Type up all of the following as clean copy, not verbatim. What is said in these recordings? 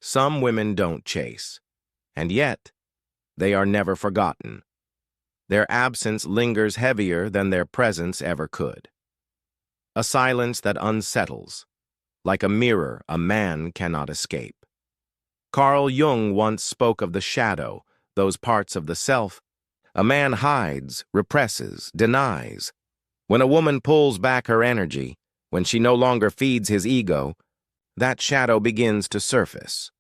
Some women don't chase, and yet they are never forgotten. Their absence lingers heavier than their presence ever could. A silence that unsettles. Like a mirror, a man cannot escape. Carl Jung once spoke of the shadow, those parts of the self a man hides, represses, denies. When a woman pulls back her energy, when she no longer feeds his ego, that shadow begins to surface.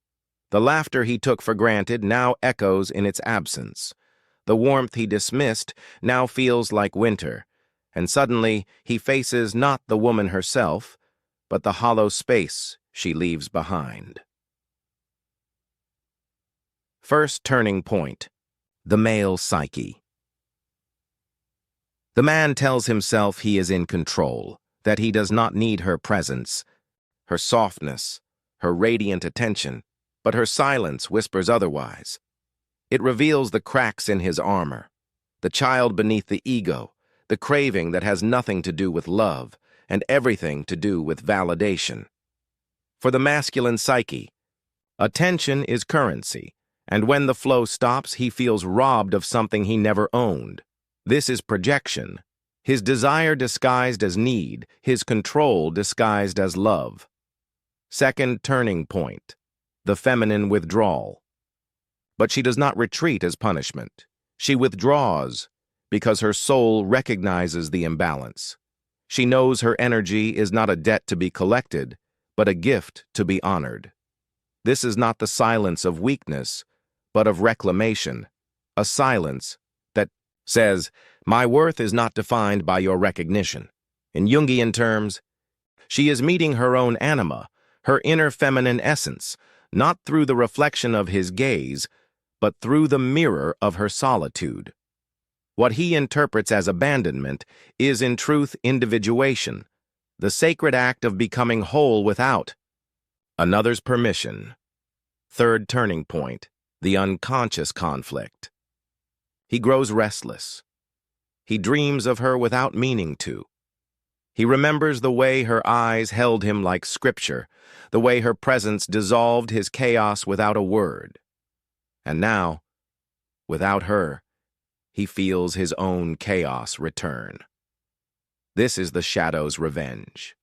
The laughter he took for granted now echoes in its absence. The warmth he dismissed now feels like winter, and suddenly he faces not the woman herself, but the hollow space she leaves behind. First turning point, the male psyche. The man tells himself he is in control, that he does not need her presence, her softness, her radiant attention, but her silence whispers otherwise. It reveals the cracks in his armor, the child beneath the ego, the craving that has nothing to do with love and everything to do with validation. For the masculine psyche, attention is currency, and when the flow stops, he feels robbed of something he never owned. This is projection, his desire disguised as need, his control disguised as love. Second turning point, the feminine withdrawal. But she does not retreat as punishment. She withdraws because her soul recognizes the imbalance. She knows her energy is not a debt to be collected, but a gift to be honored. This is not the silence of weakness, but of reclamation, a silence that says, "My worth is not defined by your recognition." In Jungian terms, she is meeting her own anima, her inner feminine essence, not through the reflection of his gaze, but through the mirror of her solitude. What he interprets as abandonment is in truth individuation, the sacred act of becoming whole without another's permission. Third turning point, the unconscious conflict. He grows restless. He dreams of her without meaning to. He remembers the way her eyes held him like scripture, the way her presence dissolved his chaos without a word. And now, without her, he feels his own chaos return. This is the shadow's revenge,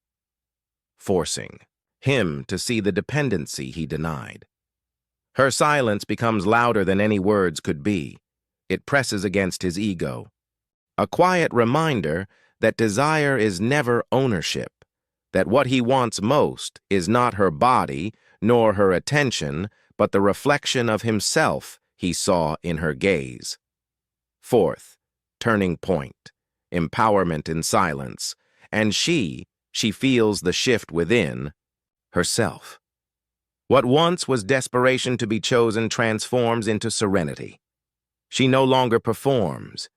forcing him to see the dependency he denied. Her silence becomes louder than any words could be. It presses against his ego. A quiet reminder that desire is never ownership, that what he wants most is not her body nor her attention, but the reflection of himself he saw in her gaze. Fourth, turning point, empowerment in silence, and she feels the shift within herself. What once was desperation to be chosen transforms into serenity. She no longer performs,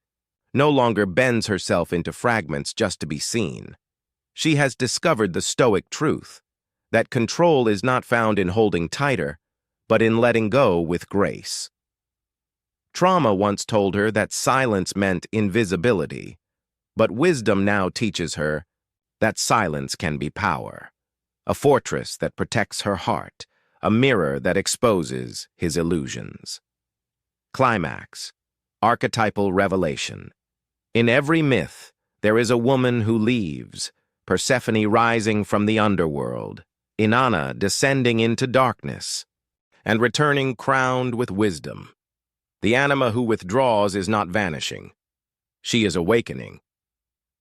no longer bends herself into fragments just to be seen. She has discovered the stoic truth, that control is not found in holding tighter, but in letting go with grace. Trauma once told her that silence meant invisibility, but wisdom now teaches her that silence can be power, a fortress that protects her heart, a mirror that exposes his illusions. Climax, archetypal revelation. In every myth, there is a woman who leaves, Persephone rising from the underworld, Inanna descending into darkness, and returning crowned with wisdom. The anima who withdraws is not vanishing. She is awakening.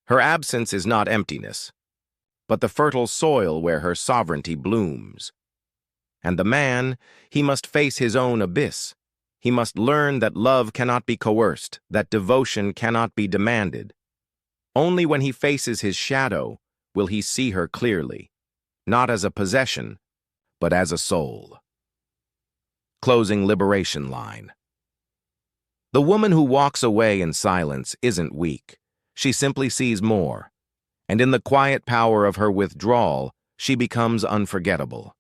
Her absence is not emptiness, but the fertile soil where her sovereignty blooms. And the man, he must face his own abyss. He must learn that love cannot be coerced, that devotion cannot be demanded. Only when he faces his shadow will he see her clearly, not as a possession, but as a soul. Closing liberation line. The woman who walks away in silence isn't weak. She simply sees more, and in the quiet power of her withdrawal, she becomes unforgettable.